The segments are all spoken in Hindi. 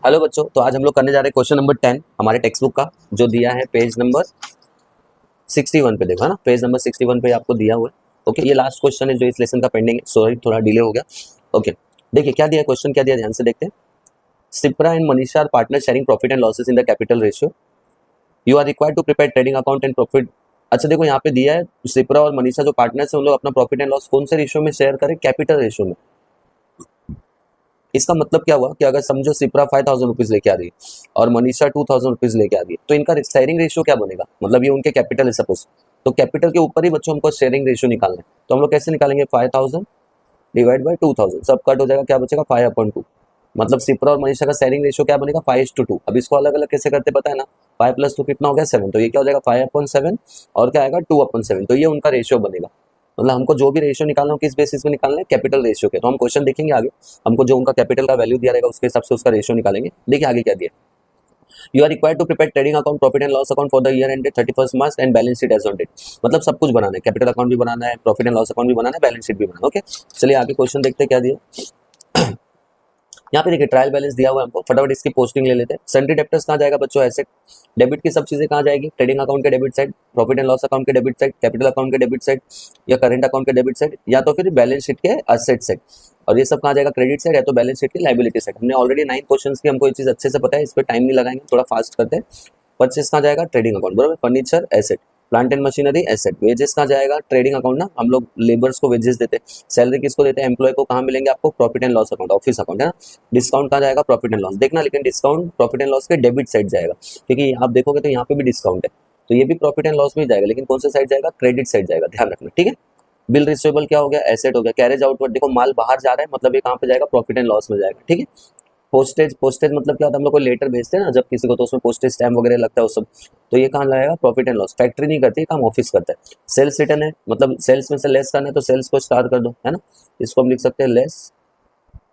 हेलो बच्चों, तो आज हम लोग करने जा रहे हैं क्वेश्चन नंबर 10 हमारे टेक्स्ट बुक का, जो दिया है पेज नंबर 61 पे। देखो है ना, पेज नंबर 61 पे आपको दिया हुआ है। ओके, ये लास्ट क्वेश्चन है जो इस लेसन का पेंडिंग है। सॉरी, थोड़ा डिले हो गया। ओके, देखिए क्या दिया क्वेश्चन, क्या दिया ध्यान से देखते हैं। Sipra and Manisha are partner sharing profit and losses in the capital ratio. You are required to prepare trading account and profit. अच्छा देखो, यहाँ पे दिया है सिप्रा और मनीषा जो पार्टनर्स है उन लोग अपना प्रॉफिट एंड लॉस कौन से रेशियो में शेयर करें? कैपिटल रेशियो में। इसका मतलब क्या हुआ कि अगर समझो सिप्रा 5000 रुपीज लेके आ रही है और मनीषा 2000 रुपीज लेके आ रही है, तो इनका शेयरिंग रेशियो क्या बनेगा? मतलब ये उनके कैपिटल है सपोज, तो कैपिटल के ऊपर ही बच्चों हमको शेयरिंग रेशियो निकालना है। तो हम लोग कैसे निकालेंगे? 5000 डिवाइड बाई 2000, सब कट हो जाएगा, क्या बचेगा? 5/2। मतलब सिप्रा और मनीषा का शेयरिंग रेशियो क्या बनेगा? 5:2। अब इसको अलग अलग कैसे करते पता है ना? 5 + 2 कितना हो गया? 7। तो ये क्या हो जाएगा? 5/7 और क्या आएगा? 2/7। तो ये उनका रेशियो बनेगा। मतलब हमको जो भी रेशियो निकालना हो किस बेसिस में निकालना है? कैपिटल रेशियो के। तो हम क्वेश्चन देखेंगे आगे, हमको जो उनका कैपिटल का वैल्यू दिया रहेगा उसके हिसाब से उसका रेशियो निकालेंगे। देखिए आगे क्या दिया। You are required to prepare trading account, profit and loss account for the year ended 31 March and balance sheet as on date. मतलब सब कुछ बनाना है, कैपिटल अकाउंट भी बनाना है, प्रॉफिट एंड लॉस अकाउंट भी बनाना है, बैलेंस शीट भी बनाना है। ओके, चलिए आगे क्वेश्चन देखते हैं क्या दिया। यहाँ पे देखिए ट्रायल बैलेंस दिया हुआ है हमको, फटाफट इसकी पोस्टिंग ले लेते हैं। सन्ड्री डेब्टर्स कहाँ जाएगा बच्चों? एसेट। डेबिट की सब चीजें कहाँ जाएगी? ट्रेडिंग अकाउंट के debit side, profit and loss account के डेबिट साइड, कैपिटल अकाउंट के डेबिट साइड, या करंट अकाउंट के डेबिट साइड, या तो फिर बैलेंस शीट के असेट साइड। और ये सब कहाँ जाएगा? क्रेडिट साइड, या तो बैलेंस शीट की लाइबिलिटी साइड। हमने ऑलरेडी 9 क्वेश्चन की, हमको ये चीज अच्छे से पता है, इस पर टाइम नहीं लगाएंगे, थोड़ा फास्ट करते हैं। परचेस कहाँ जाएगा? ट्रेडिंग अकाउंट, बराबर। Furniture asset, plant and machinery asset. Wages कहाँ जाएगा? ट्रेडिंग अकाउंट ना, हम लोग लेबर्स को वेजेस देते हैं। सैलरी किसको देते हैं? एम्प्लॉय को। कहाँ मिलेंगे आपको? Profit and loss account, office account है ना। डिस्काउंट कहाँ जाएगा? Profit and loss. देखना लेकिन डिस्काउंट प्रॉफिट एंड लॉस के डेबिट साइड जाएगा, क्योंकि आप देखोगे तो यहाँ पे भी डिस्काउंट है, तो ये भी प्रॉफिट एंड लॉस में जाएगा, लेकिन कौन सा साइड जाएगा? क्रेडिट साइड जाएगा, ध्यान रखना, ठीक है। बिल रिसीवेबल क्या हो गया? एसेट हो गया। कैरेज आउटवर्ड, देखो माल बाहर जा रहा है, मतलब ये कहाँ पे जाएगा? प्रॉफिट एंड लॉस में जाएगा, ठीक है। पोस्टेज, पोस्टेज मतलब क्या होता है? हम लोग कोई लेटर भेजते हैं ना जब किसी को, तो उसमें पोस्टेज स्टैम्प वगैरह लगता है वो सब, तो ये कहाँ जाएगा? Profit and loss. फैक्ट्री नहीं करती, काम ऑफिस करता है। सेल्स रिटर्न है, मतलब सेल्स में से लेस करना है, तो सेल्स को स्टार कर दो, है ना। इसको हम लिख सकते हैं less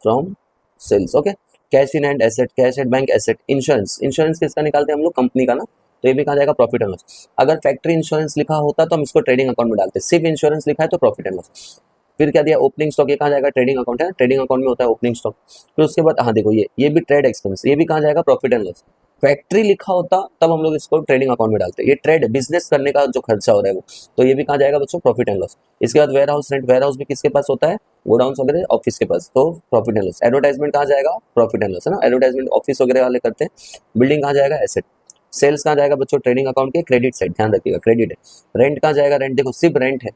from sales. Okay. Cash in hand asset, cash at bank asset. Insurance, insurance किसका निकालते हैं हम लोग? कंपनी का ना, तो ये भी कहाँ जाएगा? Profit and loss. अगर फैक्ट्री इंश्योरेंस लिखा होता तो हम इसको ट्रेडिंग अकाउंट में डालते, सिर्फ इंश्योरेंस लिखा है तो प्रॉफिट एंड लॉस। फिर क्या दिया? ओपनिंग स्टॉक, ये कहाँ जाएगा? ट्रेडिंग अकाउंट है ना, ट्रेडिंग अकाउंट में होता है ओपनिंग स्टॉक। फिर उसके बाद हाँ देखो, ये भी ट्रेड एक्सपेंस, ये भी कहाँ जाएगा? Profit and loss. फैक्ट्री लिखा होता तब हम लोग इसको ट्रेडिंग अकाउंट में डालते, ये ट्रेड बिजनेस करने का जो खर्चा हो रहा है वो, तो ये भी कहाँ जाएगा बच्चों? Profit and loss. इसके बाद warehouse rent, warehouse भी किसके पास होता है? गोडाउन वगैरह ऑफिस के पास, तो प्रॉफिट एंड लॉस। एडवर्टाइजमेंट कहाँ जाएगा? प्रॉफिट एंड लॉस है ना, एडवर्टाइजमेंट ऑफिस वगैरह वाले करते हैं। बिल्डिंग कहाँ जाएगा? एसेट। सेल्स कहाँ जाएगा बच्चों? ट्रेडिंग अकाउंट के क्रेडिट साइड, ध्यान रखिएगा, क्रेडिट है। रेंट कहाँ जाएगा? रेंट देखो सिर्फ रेंट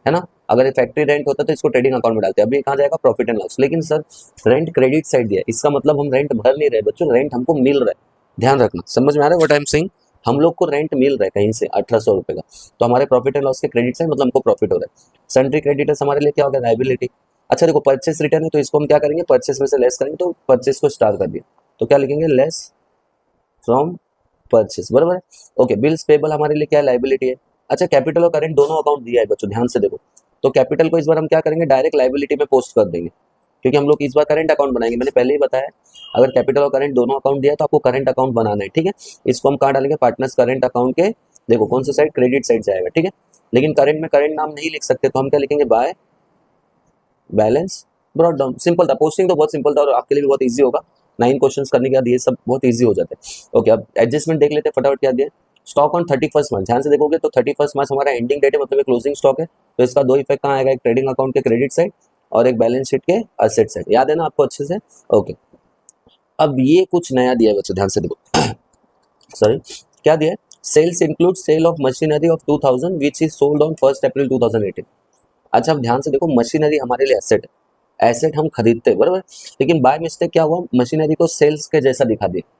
है ना। अगर ये फैक्ट्री रेंट होता तो इसको ट्रेडिंग अकाउंट में डालते, अभी कहाँ जाएगा? Profit and loss. लेकिन सर रेंट क्रेडिट साइड दिया, इसका मतलब हम रेंट भर नहीं रहे बच्चों, रेंट हमको मिल रहा है, ध्यान रखना। समझ में आ रहा है व्हाट आई एम सेइंग? हम लोग को रेंट मिल रहा है कहीं से 1800 रुपए का, तो हमारे प्रॉफिट एंड लॉस के क्रेडिट साइड मतलब हमको प्रॉफिट हो रहा है। सन्ड्री क्रेडिटर्स हमारे लिए क्या हो गया? लाइबिलिटी। अच्छा देखो, परचेस रिटर्न है, तो इसको हम क्या करेंगे? परचेस में से लेस करेंगे, तो परचेस को स्टार कर दिया, तो क्या लिखेंगे? लेस फ्रॉम परचेस, बराबर है। ओके, बिल्स पेबल हमारे लिए क्या? लाइबिलिटी है। अच्छा, कैपिटल और करंट दोनों अकाउंट दिया है बच्चों, ध्यान से देखो। तो कैपिटल को इस बार हम क्या करेंगे? डायरेक्ट लाइबिलिटी में पोस्ट कर देंगे, क्योंकि हम लोग इस बार करंट अकाउंट बनाएंगे। मैंने पहले ही बताया, अगर कैपिटल और करंट दोनों अकाउंट दिया है तो आपको करंट अकाउंट बनाना है, ठीक है। इसको हम कहाँ डालेंगे? पार्टनर्स करंट अकाउंट के, देखो कौन सा साइड? क्रेडिट साइड जाएगा, ठीक है। लेकिन करंट में करंट नाम नहीं लिख सकते, तो हम क्या लिखेंगे? By balance brought down. Simple था, पोस्टिंग तो बहुत सिंपल था और आपके लिए भी बहुत ईजी होगा। 9 क्वेश्चंस करने के बाद ये सब बहुत ईजी हो जाते हैं। ओके, अब एडजस्टमेंट देख लेते हैं फटाफट क्या दिया। स्टॉक ऑन 31 मार्च, ध्यान से देखोगे तो 31 मार्च हमारा एंडिंग डेट है, मतलब क्लोजिंग स्टॉक है, तो इसका दो इफेक्ट कहाँ आएगा? एक ट्रेडिंग अकाउंट के क्रेडिट साइड और एक बैलेंस शीट के असेट साइड, याद है ना आपको अच्छे से? ओके, अब ये कुछ नया दिया है बच्चों, ध्यान से देखो। सॉरी, क्या दिया है? Sales include sale of machinery of 2000 which is sold on 1 April 2018। अच्छा, अब ध्यान से देखो, मशीनरी हमारे लिए एसेट है, एसेट हम खरीदते हैं, बराबर। लेकिन बाय मिस्टेक क्या हुआ? मशीनरी को सेल्स के जैसा दिखा दिया,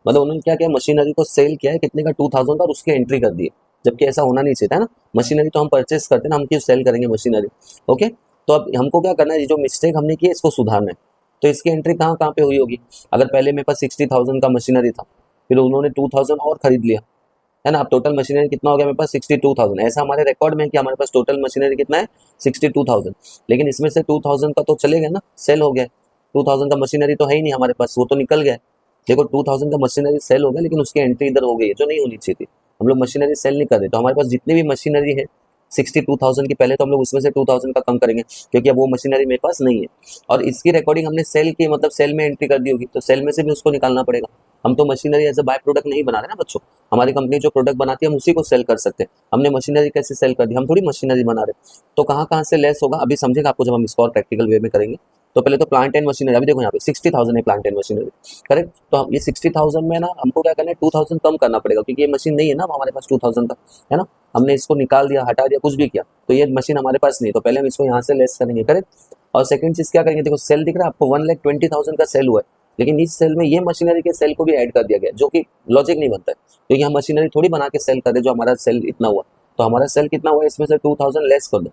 मतलब उन्होंने क्या किया? मशीनरी को सेल किया है कितने का? 2000 का, और उसकी एंट्री कर दी है, जबकि ऐसा होना नहीं चाहिए था ना। मशीनरी तो हम परचेस करते हैं ना, हम क्यों सेल करेंगे मशीनरी? ओके, तो अब हमको क्या करना है? ये जो मिस्टेक हमने की है इसको सुधारना है। तो इसकी एंट्री कहाँ कहाँ पे हुई होगी? अगर पहले मेरे पास 60,000 का मशीनरी था, फिर उन्होंने 2000 और खरीद लिया, है ना। अब टोटल मशीनरी कितना हो गया मेरे पास? 62,000। ऐसा हमारे रिकॉर्ड में है कि हमारे पास टोटल मशीनरी कितना है? 62,000। लेकिन इसमें से 2000 का तो चले गया ना, सेल हो गया। 2000 का मशीनरी तो है ही नहीं हमारे पास, वो तो निकल गया। देखो 2000 का मशीनरी सेल हो गया, लेकिन उसकी एंट्री इधर हो गई है जो नहीं होनी चाहिए थी। हम लोग मशीनरी सेल नहीं कर रहे, तो हमारे पास जितनी भी मशीनरी है 62,000 की, पहले तो हम लोग उसमें से 2,000 का कम करेंगे क्योंकि अब वो मशीनरी मेरे पास नहीं है, और इसकी रिकॉर्डिंग हमने सेल की, मतलब सेल में एंट्री कर दी होगी, तो सेल में से भी उसको निकालना पड़ेगा। हम तो machinery as a by product नहीं बना रहे ना बच्चों, हमारी कंपनी जो प्रोडक्ट बनाती है हम उसी को सेल कर सकते हैं। हमने मशीनरी कैसे सेल कर दी, हम थोड़ी मशीनरी बना रहे। तो कहाँ कहाँ से लेस होगा अभी समझेगा आपको जब हम इसको और प्रैक्टिकल वे में करेंगे। तो पहले तो प्लांट एंड मशीनरी, अभी देखो यहाँ पे 60,000 है प्लांट एंड मशीनरी, करेक्ट। तो हम ये 60,000 में ना हमको क्या करना है, 2,000 कम करना पड़ेगा क्योंकि ये मशीन नहीं है ना हमारे पास 2,000 का, है ना। हमने इसको निकाल दिया, हटा दिया, कुछ भी किया, तो ये मशीन हमारे पास नहीं है, तो पहले हम इसको यहाँ से लेस करेंगे, करेक्ट। और सेकंड चीज क्या करेंगे, देखो सेल दिख रहा है आपको, 1,20,000 का सेल हुआ है, लेकिन इस सेल में ये मशीनरी के सेल को भी ऐड कर दिया गया, जो कि लॉजिक नहीं बनता है क्योंकि हम मशीनरी थोड़ी बना के सेल कर रहे, जो हमारा सेल इतना हुआ, तो हमारा सेल कितना हुआ, इसमें से 2,000 लेस कर दो,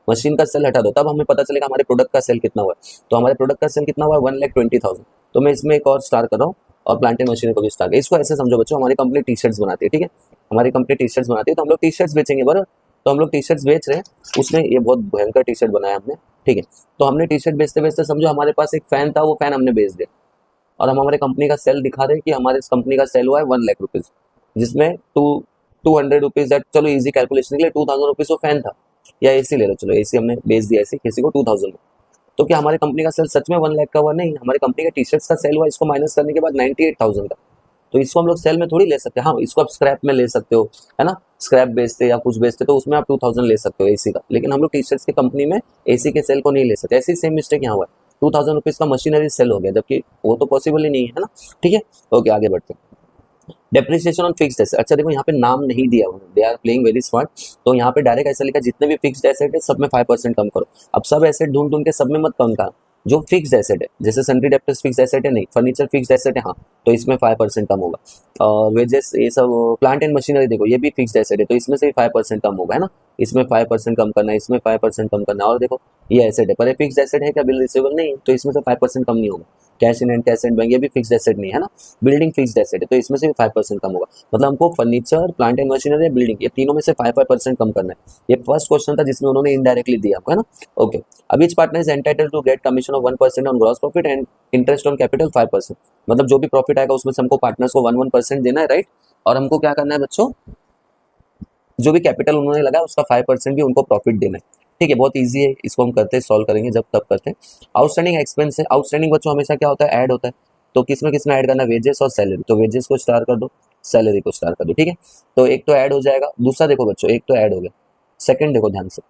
मशीन का सेल हटा दो, तब हमें पता चलेगा हमारे प्रोडक्ट का सेल कितना हुआ है। तो हमारे प्रोडक्ट का सेल कितना हुआ है, 1,20,000। तो मैं इसमें एक और स्टार कर रहा हूँ और प्लांट एंड मशीनरी को भी स्टार, इसको ऐसे समझो बच्चों, हमारी कंपनी टी शर्ट्स बनाती है, ठीक है, हमारी कंपनी टी शर्ट्स बनाती है, तो हम लोग टी शर्ट्स बेचेंगे बराबर। तो हम लोग टी शर्ट्स बेच रहे हैं, उसमें ये बहुत भयंकर टी शर्ट बनाया हमने, ठीक है। तो हमने टी शर्ट बेचते बेचते समझो हमारे पास एक फैन था, वो फैन हमने बेच दिया, और हम हमारे कंपनी का सेल दिखा रहे हैं कि हमारे इस कंपनी का सेल हुआ है 1,00,000 रुपीज, जिसमें 200 रुपीज, चलो इजी कैलकुलेशन के लिए 2,000 रुपीज वो फैन था, या एसी ले लो, चलो एसी हमने बेच दिया एसी किसी को 2,000 में। तो क्या हमारे कंपनी का सेल सच में 1,00,000 का हुआ, नहीं, हमारी कंपनी का टी शर्ट्स का सेल हुआ, इसको माइनस करने के बाद 98,000 का। तो इसको हम लोग सेल में थोड़ी ले सकते हैं, हाँ इसको आप स्क्रैप में ले सकते हो, है ना, स्क्रैप बेचते या कुछ बेचते तो उसमें आप 2,000 ले सकते हो एसी का, लेकिन हम लोग टी शर्ट्स की कंपनी में एसी के सेल को नहीं ले सकते। ऐसी सेम मिस्टेक यहाँ हुआ है, 2,000 रुपीज का मशीनरी सेल हो गया, जबकि वो तो पॉसिबल ही नहीं है ना, ठीक है। ओके आगे बढ़ते हैं। डेप्रिसिएशन ऑन फिक्स्ड एसेट, अच्छा देखो यहाँ पे नाम नहीं दिया उन्होंने, they are playing very smart, तो यहाँ पे डायरेक्ट ऐसा लिखा जितने भी फिक्स्ड एसेट है सब में 5% कम करो। अब सब एसेट ढूंढ ढूंढ के सब में मत कम करो, जो फिक्स्ड एसेट है, जैसे सन्ड्री डेप्टर्स फिक्स्ड एसेट है नहीं, फर्नीचर फिक्स्ड एसेट है हाँ, तो इसमें 5% कम होगा। और वेजेस ये सब, प्लांट एंड मशीनरी देखो ये भी फिक्स्ड एसेट है, तो इसमें से भी 5% कम होगा, है ना, इसमें 5% कम करना है, इसमें 5% कम करना है। और देखो ये एसेट है पर ये फिक्स्ड एसेट है क्या, बिल रिसीवेबल नहीं, तो इसमें से 5% कम नहीं होगा। Cash in and cash and bank ये भी फिक्स्ड एसेट नहीं है ना, बिल्डिंग फिक्स्ड एसेट है, तो इसमें से भी 5% कम होगा। मतलब हमको furniture, plant and machinery, building, ये तीनों में से 5% कम करना है। ये फर्स्ट क्वेश्चन था जिसमें उन्होंने इनडायरेक्टली दिया आपको, है ना। ओके, अब each partner is entitled to get commission of 1% on gross profit and interest on capital 5%। मतलब जो भी प्रॉफिट आएगा उसमें से हमको पार्टनर्स को 1% देना है, राइट। और हमको क्या करना है बच्चों, जो भी कैपिटल उन्होंने लगाया उसका 5% भी उनको प्रॉफिट देना है, ठीक है। बहुत इजी है, इसको हम करते हैं, सॉल्व करेंगे जब तब करते हैं। आउटस्टैंडिंग एक्सपेंस है, आउटस्टैंडिंग बच्चों हमेशा क्या होता है, ऐड होता है, तो किसमें किसमें ऐड करना है, वेजेस और सैलरी, तो वेजेस को स्टार कर दो, सैलरी को स्टार कर दो, ठीक है। तो एक तो ऐड हो जाएगा, दूसरा देखो बच्चों एक तो ऐड हो गया, सेकंड देखो ध्यान से,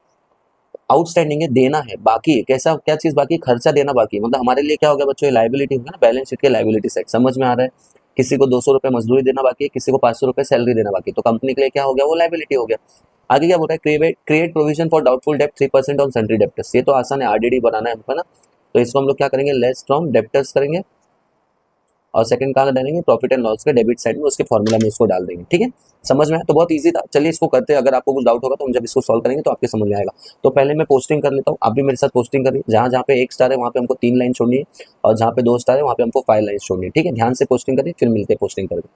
आउटस्टैंडिंग है, देना है, बाकी है, कैसा क्या चीज बाकी, खर्चा देना बाकी है, मतलब हमारे लिए क्या हो गया बच्चों, ये लाइबिलिटी होगा ना, बैलेंस शीट के लाइबिलिटी साइड, समझ में आ रहा है। किसी को 200 रुपये मजदूरी देना बाकी है, किसी को 500 रुपये सैलरी देना बाकी है, तो कंपनी के लिए क्या हो गया, वो लाइबिलिटी हो गया। आगे क्या बोल रहा है, क्रिएट प्रोविजन फॉर डाउटफुल डेप्ट 3% ऑन सन्ड्री डेप्टर्स, ये तो आसान है, आरडीडी बनाना है हमको ना, तो इसको हम लोग क्या करेंगे, लेस फ्रॉम डेप्टर्स करेंगे, और सेकंड कहाँ डालेंगे, प्रॉफिट एंड लॉस के डेबिट साइड में, उसके फॉर्मूला में इसको डाल देंगे, ठीक है। समझ में आया, तो बहुत इजी था, चलिए इसको करते हैं, अगर आपको कुछ डाउट होगा तो हम जब इसको सॉल्व करेंगे तो आपके समझ में आएगा। तो पहले मैं पोस्टिंग कर लेता हूँ, आप भी मेरे साथ पोस्टिंग करिए, जहाँ जहाँ पे 1 स्टार है वहाँ पे हमको 3 लाइन छोड़नी है, और जहाँ पे 2 स्टार है वहाँ पे हमको 5 लाइन छोड़नी है, ठीक है। ध्यान से पोस्टिंग करिए, फिर मिलते हैं पोस्टिंग करके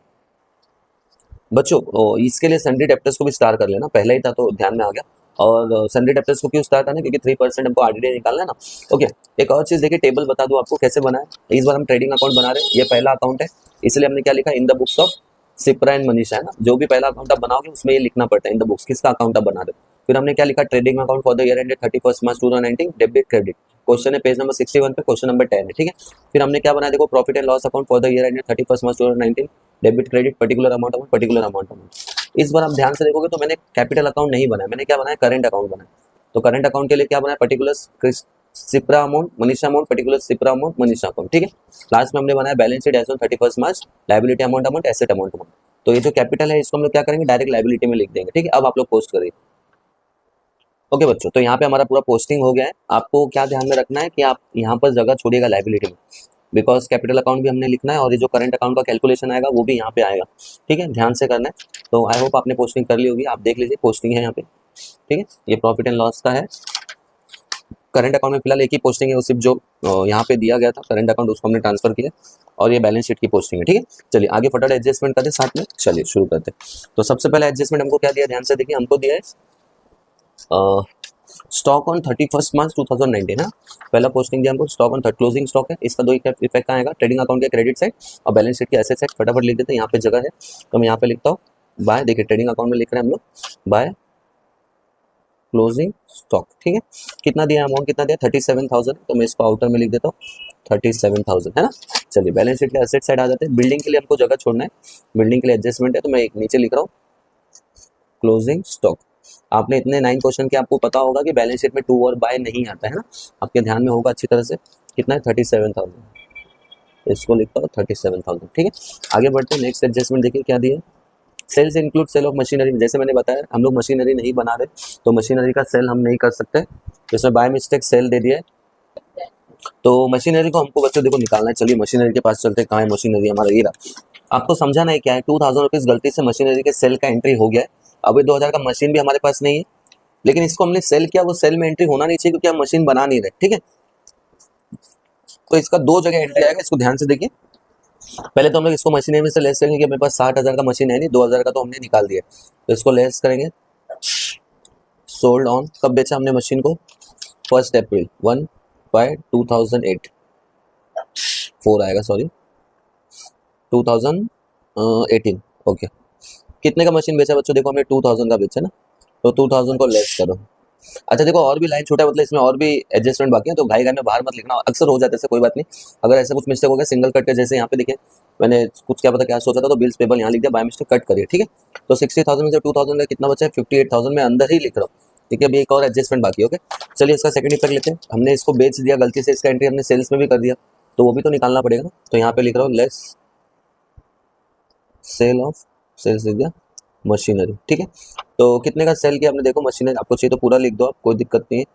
बच्चों। इसके लिए सन्ड्री डेप्टर्स को भी स्टार कर लेना, पहला ही था तो ध्यान में आ गया। और सन्ड्री डेप्टर्स को क्यों स्टार करना है, क्योंकि 3% हमको आरडीडी निकालना है ना। ओके, एक और चीज देखिए, टेबल बता दूं आपको कैसे बनाए, इस बार हम ट्रेडिंग अकाउंट बना रहे हैं, ये पहला अकाउंट है, इसलिए हमने क्या लिखा, in the books of Shipra and Manisha, है ना, जो भी पहला अकाउंट आप बनाओगे उसमें ये लिखना पड़ता है, इन द बुक्स किसका अकाउंट आप बना रहे हो। फिर हमने क्या लिखा, trading account for the year ended 31 March 2019, debit credit, question है पेज नंबर 61 पे, क्वेश्चन नंबर 10 है, ठीक है। फिर हमने क्या बनाया, देखो profit and loss account for the year ended 31 March 2019, debit credit, particular amount, particular amount. इस बार आप ध्यान से देखोगे तो मैंने कैपिटल अकाउंट नहीं बनाया, मैंने क्या बनाया, करंट अकाउंट बनाया। तो करंट अकाउंट के लिए क्या बनाया, particular Sipra amount, Manisha amount, particular Sipra amount, Manisha account, ठीक है। लास्ट में हमने बनाया balance sheet as on 31 March, liability amount, asset amount. तो ये जो कैपिटल है इसको हम लोग क्या करेंगे, डायरेक्ट लायबिलिटी में लिख देंगे, ठीक है। अब आप लोग पोस्ट करिए। ओके बच्चों, तो यहाँ पे हमारा पूरा पोस्टिंग हो गया है। आपको क्या ध्यान में रखना है कि आप यहाँ पर जगह छोड़िएगा लायबिलिटी में, बिकॉज कैपिटल अकाउंट भी हमने लिखना है, और ये जो करंट अकाउंट का कैलकुलेशन आएगा वो भी यहाँ पे आएगा, ठीक है, ध्यान से करना है। तो आई होप आपने पोस्टिंग कर ली होगी, आप देख लीजिए पोस्टिंग है यहाँ पे, ठीक है। ये प्रॉफिट एंड लॉस का है, करंट अकाउंट में फिलहाल एक ही पोस्टिंग है, वो सिर्फ जो यहाँ पे दिया गया था करंट अकाउंट उसको हमने ट्रांसफर किया, और ये बैलेंस शीट की पोस्टिंग है, ठीक है। चलिए आगे फटाफट एडजस्टमेंट करते साथ में, चलिए शुरू करते हैं। तो सबसे पहले एडजस्टमेंट हमको क्या दिया, ध्यान से देखिए, हमको दिया है स्टॉक ऑन 31 मार्च 2019 है, पहला पोस्टिंग दिया हमको, स्टॉक ऑन क्लोजिंग स्टॉक है, इसका 2 इफेक्ट आएगा, ट्रेडिंग अकाउंट के क्रेडिट साइड और बैलेंस शीट की एसेट साइड। फटाफट लिख देते हैं, यहाँ पे जगह है तो मैं यहाँ पे लिखता हूँ बाय, देखिए ट्रेडिंग अकाउंट में लिख रहे हैं हम लोग बाय क्लोजिंग स्टॉक, ठीक है। कितना दिया अमाउंट, कितना दिया 37,000, तो मैं इसको आउटर में लिख देता हूँ 37,000, है ना। चलिए बैलेंस शीट के एसेट साइड आ जाते हैं। बिल्डिंग के लिए हमको जगह छोड़ना है, बिल्डिंग के लिए एडजस्टमेंट है, तो मैं एक नीचे लिख रहा हूँ क्लोजिंग स्टॉक। आपने इतने 9 क्वेश्चन के आपको पता होगा कि बैलेंस शीट में टू और बाय नहीं आता है ना, आपके ध्यान में होगा अच्छी तरह से। कितना है 37,000, इसको लिखता हूँ 37,000, ठीक है। आगे बढ़ते हैं, नेक्स्ट एडजस्टमेंट देखिए क्या दिया। Sales include sale of machinery, जैसे मैंने बताया हम लोग मशीनरी नहीं बना रहे, तो मशीनरी का सेल हम नहीं कर सकते, तो इसमें बाय मिस्टेक सेल दे दिया है। तो मशीनरी को हमको बच्चों देखो निकालना है। चलिए मशीनरी के पास चलते हैं, कहाँ है मशीनरी हमारा, ये रहा। आपको समझाना है क्या है, 2,000 रुपीज गलती से मशीनरी के सेल का एंट्री हो गया है। अभी 2,000 का मशीन भी हमारे पास नहीं है, लेकिन इसको हमने सेल किया, वो सेल में एंट्री होना नहीं चाहिए क्योंकि हम मशीन बना नहीं रहे, ठीक है। तो इसका दो जगह एंट्री आएगा, इसको ध्यान से देखिए। पहले तो हम लोग इसको मशीनरी में से लेस करेंगे कि मेरे पास 60,000 का मशीन है नहीं, 2,000 का तो हमने निकाल दिया, तो इसको लेस करेंगे। सोल्ड ऑन, कब बेचा हमने मशीन को, 1 अप्रैल 1/2008, 4 आएगा सॉरी 2018, ओके। कितने का मशीन बेचा बच्चों, देखो हमने 2,000 का बेचा ना, तो 2,000 को लेस करो। अच्छा देखो और भी लाइन छोटा है, मतलब इसमें और भी एडजस्टमेंट बाकी है, तो घाई में बाहर मत लिखना, अक्सर हो जाता है, ऐसे कोई बात नहीं। अगर ऐसा कुछ मिस्टेक हो गया सिंगल कट के, जैसे यहाँ पे देखिए मैंने कुछ क्या पता क्या सोचा था, तो बिल्स पेबल यहाँ लिख दिया, बाय मिस्टेक कट करिए, ठीक है। तो 60,000 में से 2,000 का कितना बचा है, 58,000 में अंदर ही लिख रहा हूँ, ठीक है। अभी एक और एडजस्टमेंट बाकी है, ओके। चलिए इसका सेकंड इफेक्ट लेते हैं। हमने इसको बेच दिया गलती से, इसका एंट्री हमने सेल्स में भी कर दिया, तो वो भी तो निकालना पड़ेगा ना, तो यहाँ पे लिख रहा हूँ लेस सेल ऑफ, सेल्स लिख दिया मशीनरी, ठीक है। तो कितने का सेल किया आपने, देखो मशीनरी आपको चाहिए तो पूरा लिख दो आप, कोई दिक्कत नहीं है।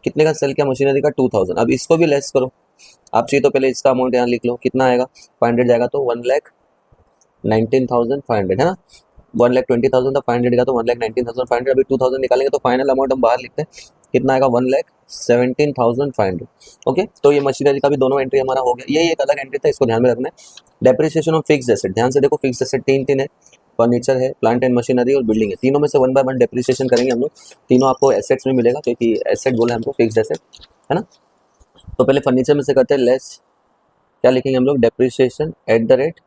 कितने का सेल किया मशीनरी का, 2,000। अब इसको भी लेस करो, आप चाहिए तो पहले इसका अमाउंट यहाँ लिख लो, कितना आएगा 500 जाएगा, तो 1,19,500 है ना। 1,20,000 था, 500 का तो 1,19,500। अभी 2,000 निकालेंगे तो फाइनल अमाउंट हम बाहर लिखते हैं, कितना आएगा 1,17,500, ओके। तो ये मशीनरी का भी दोनों एंट्री हमारा हो गया, ये एक अलग एंट्री था, इसको ध्यान में रखना है। डेप्रिसिएशन ऑफ फिक्स्ड एसेट, ध्यान से देखो, फिक्स्ड एसेट तीन है, फर्नीचर है, प्लांट एंड मशीनरी और बिल्डिंग है। तीनों में से 1 बाय 1 डेप्रिसिएशन करेंगे हम लोग, तीनों आपको एसेट्स में मिलेगा, क्योंकि एसेट बोला हमको फिक्स्ड एसेट, है ना। तो पहले फर्नीचर में से करते हैं लेस, क्या लिखेंगे हम लोग, डेप्रिसिएशन एट द रेट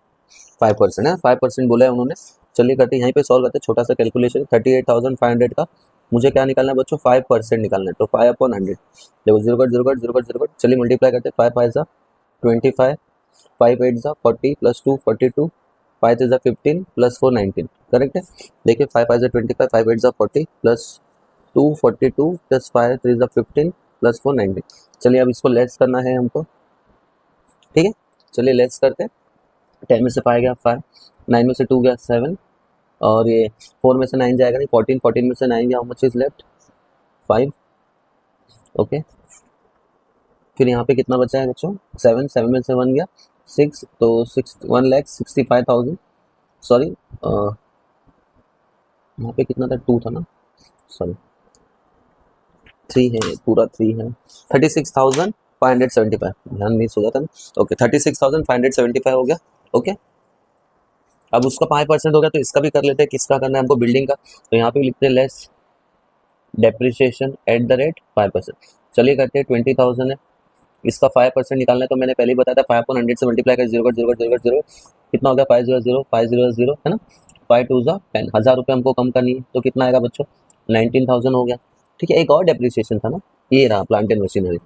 5% है, 5% बोला है उन्होंने। चलिए करते हैं, यहीं पे सॉल्व करते हैं, छोटा सा कैलकुलेशन। 38,500 का मुझे क्या निकालना है बच्चों, 5% निकालना है, तो 5/100 देखो, 0 चलिए मल्टीप्लाई करते हैं। 5 5 ज़ा 25, 5 8 ज़ा 40 + 2 42, 5 3 ज़ा 15 + 4 19, करेक्ट है। देखिए 5 5 ज़ा 25, 5 8 ज़ा 40 + 2 42 + 5 3 ज़ा 15 + 4 19। चलिए अब इसको लेस करना है हमको, ठीक है। चलिए लेस करते हैं। 10 में से 5 गया 5, 9 में से 2 गया 7, और ये 4 में से 9 जाएगा नहीं, 14, 14 में से 9 गया, how much is left 5, okay. फिर यहाँ पे कितना बचा है बच्चों, 7, 7 में से 1 गया 6, तो 1,65,000, सॉरी यहाँ पे कितना था, 2 था ना, सॉरी 3 है, पूरा 3 है, 36,575, ध्यान मिस हो जाता ना, ओके 36,575 हो गया, ओके। अब उसका 5% हो गया, तो इसका भी कर लेते हैं, किसका करना है हमको, बिल्डिंग का। तो यहाँ पे लिखते हैं less depreciation eight the rate 5%। चलिए करते हैं, 20,000 है, इसका 5% निकालना है, तो मैंने पहले ही बताया था 5/100 से मल्टीप्लाई कर, 0 कितना हो गया 500 है ना। 5 2 ज़ा 10, 1,000 रुपये हमको कम करनी है, तो कितना आएगा बच्चों, 19,000 हो गया, ठीक है। एक और डेप्रिसिएशन था ना, ये रहा प्लांट एंड मशीनरी,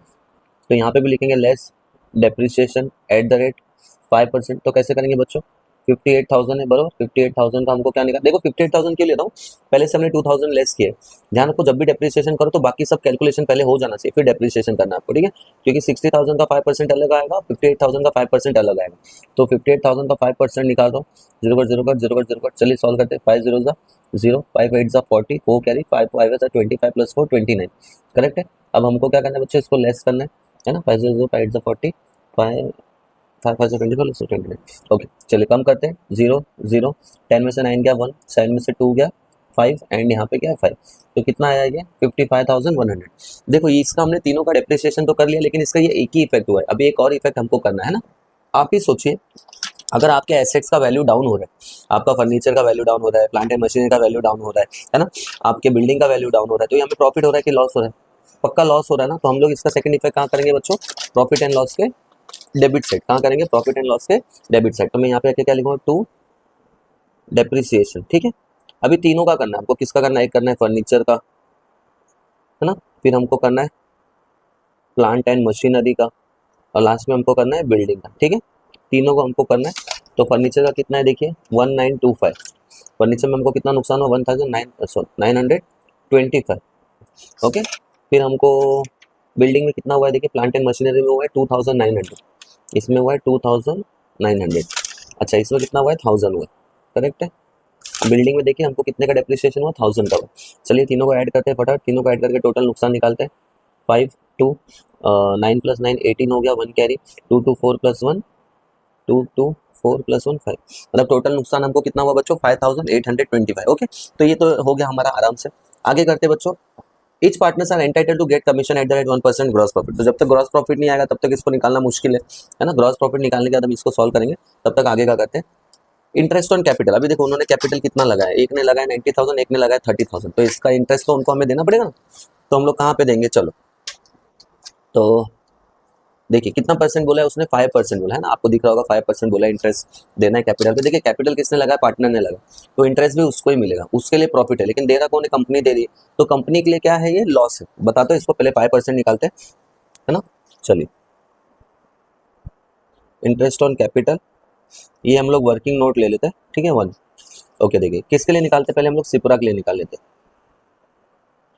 तो यहाँ पे भी लिखेंगे less depreciation eight the rate 5%। तो कैसे करेंगे बच्चों, 58,000 है बराबर, 58,000 का हमको क्या निकाल, देखो 58,000 क्यों लेता हूँ, पहले से हमने 2,000 लेस किए। ध्यान रखो जब भी डेप्रिसिएशन करो तो बाकी सब कैलकुलेशन पहले हो जाना चाहिए, फिर डेप्रिसिएशन करना है आपको, ठीक है। क्योंकि 60,000 का 5% अलग आएगा, 58,000 का 5% अलग आएगा, तो 58,000 का 5% निकाल दो, 0 चलिए सॉल्व करते हैं। 5 0 ज़ा 0, 5 8 ज़ा 40, 4 कैरी, 5 5 ज़ा 25 + 4 29, करेक्ट है। अब हमको क्या करना है बच्चों, इसको लेस करना है ना, 5 0 0 5 8 ज़ा 40, 5 5 5 25 + 29, ओके। चलिए कम करते हैं, 0 0, 10 में से 9 गया 1, 7 में से 2 गया 5, एंड यहाँ पे क्या है 5, तो कितना आया ये 55,100। देखो ये इसका हमने तीनों का डेप्रिसिएशन तो कर लिया, लेकिन इसका ये एक ही इफेक्ट हुआ है, अभी एक और इफेक्ट हमको करना है ना। आप ही सोचिए, अगर आपके एसेट्स का वैल्यू डाउन हो रहा है, आपका फर्नीचर का वैल्यू डाउन हो रहा है, प्लांट एंड मशीनरी का वैल्यू डाउन हो रहा है ना, आपके बिल्डिंग का वैल्यू डाउन हो रहा है, तो ये हमें प्रॉफिट हो रहा है कि लॉस हो रहा है, पक्का लॉस हो रहा है ना। तो हम लोग इसका सेकंड इफेक्ट कहाँ करेंगे बच्चों, प्रॉफिट एंड लॉस के डेबिट साइड, कहाँ करेंगे, प्रॉफिट एंड लॉस के डेबिट साइड। तो मैं यहाँ पे आके क्या लिखूंगा, टू डेप्रिसिएशन, ठीक है। अभी तीनों का करना है आपको, किसका करना है, एक करना है फर्नीचर का, है ना, फिर हमको करना है प्लांट एंड मशीनरी का, और लास्ट में हमको करना है बिल्डिंग का। ठीक है, तीनों को हमको करना है। तो फर्नीचर का कितना है देखिए 1925, फर्नीचर में हमको कितना नुकसान हुआ 1925। ओके, फिर हमको बिल्डिंग में कितना हुआ है देखिए, प्लांट एंड मशीनरी में हुआ है 2900, इसमें हुआ है 2900। अच्छा, इसमें कितना हुआ है 1000 हुआ है, करेक्ट है। बिल्डिंग में देखिए हमको कितने का डेप्रिसिएशन हुआ 1000 का हुआ। चलिए तीनों को ऐड करते हैं फटाफट, तीनों को ऐड करके टोटल नुकसान निकालते हैं। 5 2 9 + 9 18 हो गया, 1 कैरी, 2 2 4 + 1 2 2 4 + 1 5, मतलब टोटल नुकसान हमको कितना हुआ बच्चों 5825। ओके, तो ये तो हो गया हमारा आराम से। आगे करते बच्चों, each partners are entitled to get commission at the rate 1% gross profit. तो जब तक ग्रॉस प्रॉफिट नहीं आएगा तब तक इसको निकालना मुश्किल है ना। ग्रॉस प्रॉफिट निकालने के बाद हम इसको सॉल्व करेंगे, तब तक आगे का करते हैं। इंटरेस्ट ऑन कैपिटल, अभी देखो उन्होंने कैपिटल कितना लगाया, एक ने लगाया 90,000, एक ने लगाया 30,000, तो इसका इंटरेस्ट तो उनको हमें देना पड़ेगा ना। तो हम लोग कहाँ पे देंगे, चलो तो देखिए कितना परसेंट बोला है उसने, 5% बोला है ना, आपको दिख रहा होगा 5% बोला है इंटरेस्ट देना है कैपिटल पे। देखिए कैपिटल किसने लगाया, पार्टनर ने लगा, तो इंटरेस्ट भी उसको ही मिलेगा, उसके लिए प्रॉफिट है, लेकिन दे रहा कौन है, कंपनी दे रही है, तो कंपनी के लिए क्या है, ये लॉस है। बताते हो इसको, पहले 5% निकालते हैं, है ना। चलिए, इंटरेस्ट ऑन कैपिटल, ये हम लोग वर्किंग नोट ले लेते हैं, ठीक है 1। ओके, देखिए किसके लिए निकालते हैं, पहले हम लोग सिप्रा के लिए निकाल लेते हैं,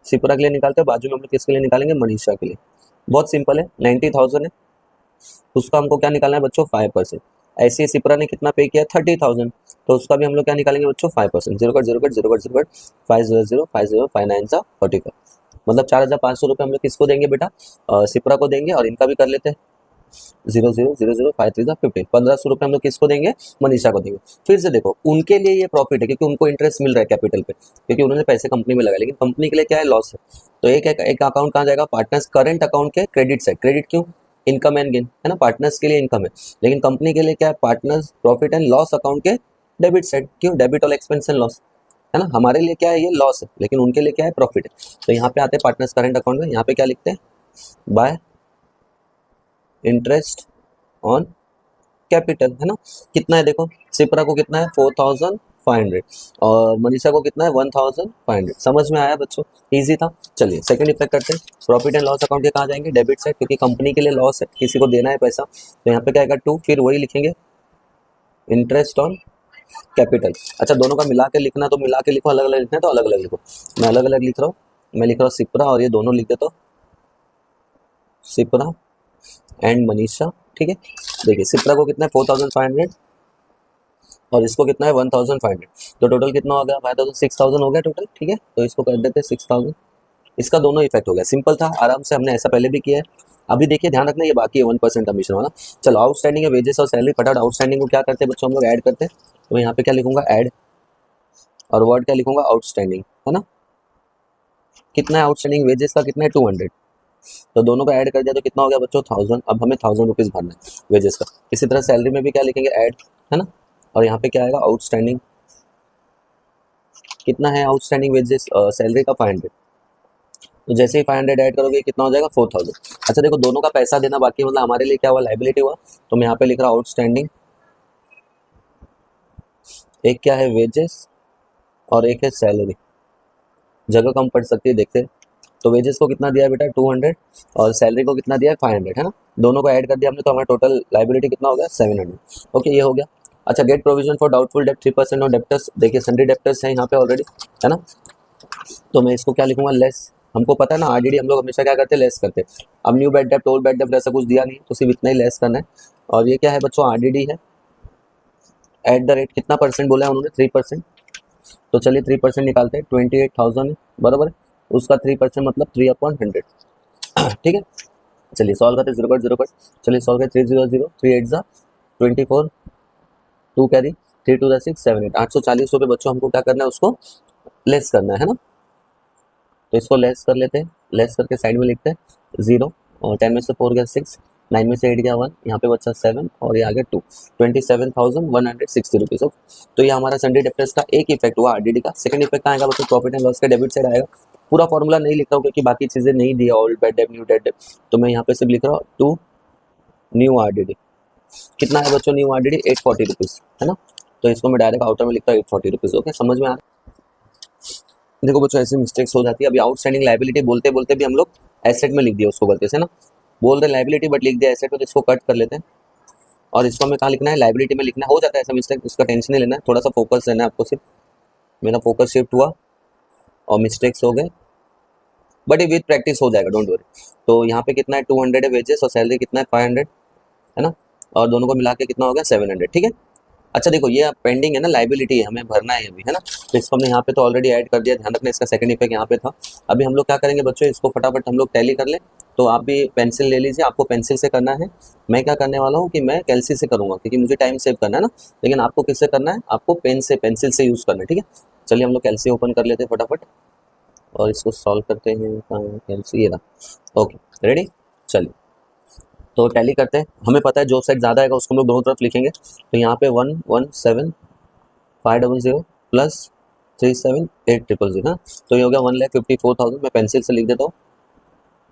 सिप्रा के लिए निकालते हैं, बाजू में हम लोग किसके लिए निकालेंगे, मनीषा के लिए। बहुत सिंपल है, 90,000 है, उसका हमको क्या निकालना है बच्चों 5%। ऐसे ही सिप्रा ने कितना पे किया 30,000, तो उसका भी हम लोग क्या निकालेंगे बच्चों 5%। 0 5 0 0 5 0 5 9 45, मतलब 4,500 रुपये हम लोग किसको देंगे बेटा, सिप्रा को देंगे, और इनका भी कर लेते हैं 0 0 0 0 5 3 15, 1,500 रुपये हम लोग किसको देंगे, मनीषा को देंगे। फिर से देखो उनके लिए ये प्रॉफिट है क्योंकि उनको इंटरेस्ट मिल रहा है कैपिटल पे, क्योंकि उन्होंने पैसे कंपनी में लगाए, लेकिन कंपनी के लिए क्या है, लॉस है। तो एक अकाउंट कहाँ जाएगा, पार्टनर्स करेंट अकाउंट के क्रेडिट साइड। क्रेडिट क्यों, इनकम एंड गेन है ना, पार्टनर्स के लिए इनकम है, लेकिन कंपनी के लिए क्या है, partners profit and loss account के डेबिट साइड। क्यों, डेबिट और एक्सपेंस एंड लॉस, है ना। हमारे लिए क्या है, ये लॉस है, लेकिन उनके लिए क्या है, प्रॉफिट है। तो यहाँ पे आते हैं पार्टनर्स करेंट अकाउंट में, यहाँ पे क्या लिखते हैं, बाय इंटरेस्ट ऑन कैपिटल, है ना। कितना है देखो, सिप्रा को कितना है 4,500, और मनीषा को कितना है 1,500। समझ में आया बच्चों, इजी था। चलिए सेकंड इफेक्ट करते हैं, प्रॉफिट एंड लॉस अकाउंट के कहाँ जाएंगे, डेबिट साइड, क्योंकि कंपनी के लिए लॉस है, किसी को देना है पैसा, तो यहाँ पे क्या आएगा 2, फिर वही लिखेंगे इंटरेस्ट ऑन कैपिटल। अच्छा, दोनों का मिला के लिखना तो मिला के लिखो, अलग अलग लिखना है तो अलग अलग लिखो। मैं अलग अलग लिख रहा हूँ, मैं लिख रहा हूँ सिप्रा, और ये दोनों लिख देता हूँ सिप्रा एंड मनीषा। ठीक है, देखिए सिप्रा को कितना है 4,500, और इसको कितना है 1,500, तो टोटल कितना हो गया 5,000 हो गया टोटल। ठीक है, तो इसको कर देते हैं 6,000, इसका दोनों इफेक्ट हो गया। सिंपल था, आराम से, हमने ऐसा पहले भी किया है। अभी देखिए ध्यान रखना, ये बाकी है 1% कमीशन वाला। चलो आउटस्टैंडिंग है, वेजेस और सैलरी, फटाफट आउटस्टैंडिंग को क्या करते हैं बच्चों, हम लोग ऐड करते हैं। तो यहाँ पे क्या लिखूंगा, ऐड, और वर्ड क्या लिखूंगा, आउटस्टैंडिंग, है ना। कितना है आउटस्टैंडिंग, वेजेस का कितना है 200, तो दोनों को ऐड कर दिया तो कितना हो गया बच्चों 1,000। अब हमें 1,000 रुपीज़ भरना है वेजेस का। इसी तरह सैलरी में भी क्या लिखेंगे, ऐड, है ना, और यहाँ पे क्या आएगा, आउटस्टैंडिंग, कितना है आउटस्टैंडिंग वेजेस, सैलरी का 500, तो जैसे ही 500 ऐड करोगे कितना हो जाएगा 4,000। अच्छा देखो, दोनों का पैसा देना बाकी है, मतलब हमारे लिए क्या हुआ, लाइबिलिटी हुआ। तो मैं यहाँ पे लिख रहा हूँ आउटस्टैंडिंग, एक क्या है वेजेस और एक है सैलरी, जगह कम पड़ सकती है देखते हैं। तो वेजेस को कितना दिया है बेटा 200, और सैलरी को कितना दिया है 500, है ना। दोनों को ऐड कर दिया हमने, तो हमारा टोटल लाइबिलिटी कितना हो गया 700। ओके, ये हो गया। अच्छा, गेट प्रोविजन फॉर डाउटफुल डेप्ट 3% और डेप्टर्स, देखिए सन्ड्री डेप्टर्स है यहाँ पे ऑलरेडी, है ना। तो मैं इसको क्या लिखूंगा, लेस। हमको पता है ना, आरडीडी हम लोग हमेशा क्या करते हैं, लेस करते हैं। अब न्यू बैड डेप्ट, ओल्ड बैड डेप्ट ऐसा कुछ दिया नहीं, तो सिर्फ इतना ही लेस करना है। और ये क्या है बच्चों, आरडीडी है, एट द रेट कितना परसेंट बोला है उन्होंने, 3%। तो चलिए 3% निकालते हैं, 28,000 है, बराबर है। उसका 3% मतलब 3/100। ठीक है, चलिए सॉल्व करते, 0 चलिए सॉल्व करते, 3 0 0 3 8 24, 2 कैरी, 3 2 6 7 8, 840 रुपये बच्चों हमको क्या करना है, उसको लेस करना है ना। तो इसको लेस कर लेते हैं, लेस करके साइड में लिखते हैं 0, और 10 में से 4 गया 6, 9 में से 8 गया 1, यहाँ पे बचा 7, और ये आ गया 2, 27,160 रुपीज़। तो ये हमारा सन्डे डेप्टर्स का एक इफेक्ट हुआ आरडीडी का। सेकंड इफेक्ट आएगा बच्चों, प्रॉफिट एंड लॉस का डेबिट साइड आएगा। पूरा फॉर्मूला नहीं लिख रहा हूँ क्योंकि बाकी चीज़ें नहीं दी है, old bad debt, new debt, तो मैं यहाँ पे सिर्फ लिख रहा हूँ 2 न्यू आरडीडी। कितना है बच्चों न्यू आरडीडी, 840 रुपीज़, है ना। तो इसको मैं डायरेक्ट आउटर में लिखता हूँ 840 रुपीज़। ओके, समझ में आ रहा है। देखो बच्चों ऐसी मिस्टेक्स हो जाती है। अभी आउटस्टैंडिंग लाइबिलिटी बोलते बोलते भी हम लोग एसेट में लिख दिया उसको गलती से ना, बोल रहे लाइबिलिटी बट लिख दिया एसेट में, तो इसको कट कर लेते हैं और इसको हमें कहाँ लिखना है, लाइबिलिटी में लिखना है। हो जाता है ऐसा मिस्टेक, उसका टेंशन नहीं लेना है, थोड़ा सा फोकस रहना है आपको सिर्फ। मेरा फोकस शिफ्ट हुआ और मिस्टेक्स हो गए, बट ये विद प्रैक्टिस हो जाएगा, डोंट वरी। तो यहाँ पे कितना है 200 है वेजेस और सैलरी कितना है 500, है ना, और दोनों को मिला के कितना हो गया 700, ठीक है। अच्छा देखो ये पेंडिंग है ना, लाइबिलिटी है, हमें भरना है अभी, है ना, तो इसको हमने यहाँ पे तो ऑलरेडी ऐड कर दिया, ध्यान रखना इसका सेकंड इफेक्ट यहाँ पे था। अभी हम लोग क्या करेंगे बच्चों, इसको फटाफट हम लोग टैली कर लें। तो आप भी पेंसिल ले लीजिए, आपको पेंसिल से करना है। मैं क्या करने वाला हूँ कि मैं कैलसी से करूँगा क्योंकि मुझे टाइम सेव करना है ना, लेकिन आपको किससे करना है, आपको पेन से, पेंसिल से यूज़ करना है, ठीक है। चलिए हम लोग कैलसी ओपन कर लेते हैं फटाफट और इसको सॉल्व करते हैं। कैलसी ये रहा, ओके रेडी। चलिए तो टैली करते हैं। हमें पता है जो साइड ज़्यादा आएगा उसको हम लोग दोनों तरफ लिखेंगे। तो यहाँ पे 117,500 प्लस 37,800, हाँ, तो ये हो गया 1,54,000। मैं पेंसिल से लिख देता हूँ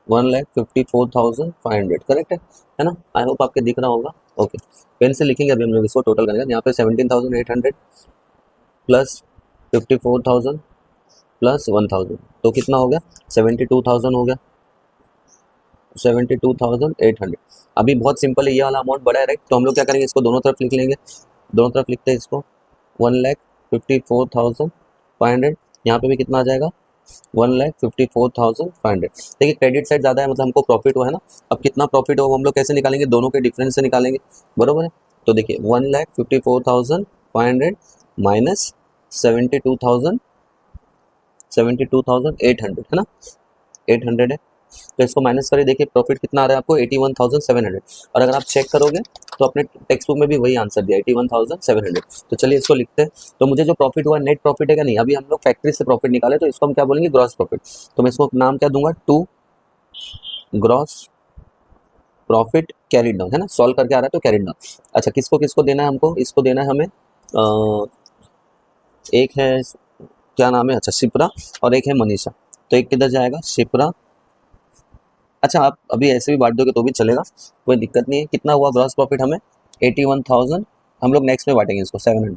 1,54,500, करेक्ट है ना। आई होप आपके दिख रहा होगा, ओके। पेन से लिखेंगे अभी हम लोग इसको, टोटल करेंगे। यहाँ पे 17,800 प्लस 54,000 प्लस 1,000, तो कितना हो गया 72,000 हो गया, 72,800। अभी बहुत सिंपल है, ये वाला अमाउंट बड़ा है राइट, तो हम लोग क्या करेंगे, इसको दोनों तरफ लिख लेंगे। दोनों तरफ लिखते हैं इसको 1,54,500। यहाँ पे भी कितना आ जाएगा 1,54,500। देखिए क्रेडिट साइड ज़्यादा है मतलब हमको प्रॉफिट हुआ है ना। अब कितना प्रॉफिट हुआ हम लोग कैसे निकालेंगे, दोनों के डिफरेंस से निकालेंगे, बरोबर है। तो देखिए 1,54,500 माइनस 72,800 है ना, 800 है। तो इसको माइनस करें, देखिए प्रॉफिट कितना आ रहा है आपको 81,700। और अगर आप चेक करोगे तो अपने टेक्स्ट बुक में भी वही आंसर दिया 81,700। तो चलिए इसको लिखते हैं। तो मुझे जो प्रॉफिट हुआ नेट प्रॉफिट है क्या, नहीं, अभी हम लोग फैक्ट्री से प्रॉफिट निकाले तो इसको हम क्या बोलेंगे, ग्रॉस प्रॉफिट। तो मैं इसको नाम क्या दूंगा, 2 ग्रॉस प्रॉफिट कैरिड डाउन, है ना, सॉल्व करके आ रहा है तो कैरिड डाउन। अच्छा किसको किसको देना है हमको, इसको देना है हमें एक है क्या नाम है, अच्छा शिप्रा, और एक है मनीषा। तो एक किधर जाएगा, शिप्रा। अच्छा आप अभी ऐसे भी बांट दोगे तो भी चलेगा, कोई दिक्कत नहीं है। कितना हुआ ग्रॉस प्रॉफिट हमें 81,000, हम लोग नेक्स्ट में बांटेंगे इसको 700,